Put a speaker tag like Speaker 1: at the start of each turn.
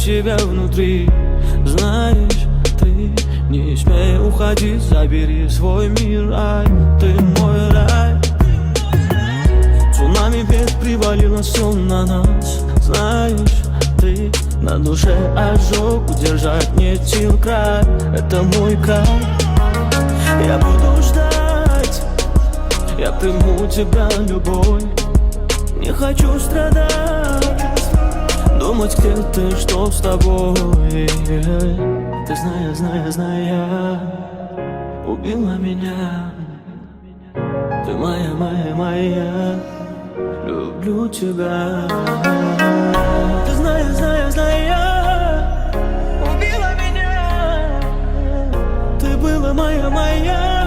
Speaker 1: себя внутри. Знаешь, ты не смей уходить, забери свой мир, ай, ты мой рай. Цунами бед привалило все на нас. Знаешь, ты на душе ожог, удержать нет сил край. Это мой край. Я буду ждать, я приму тебя любой. Не хочу страдать, думать, где ты, что с тобой. Ты зная, убила меня. Ты моя, люблю тебя. Ты зная, убила меня. Ты была моя.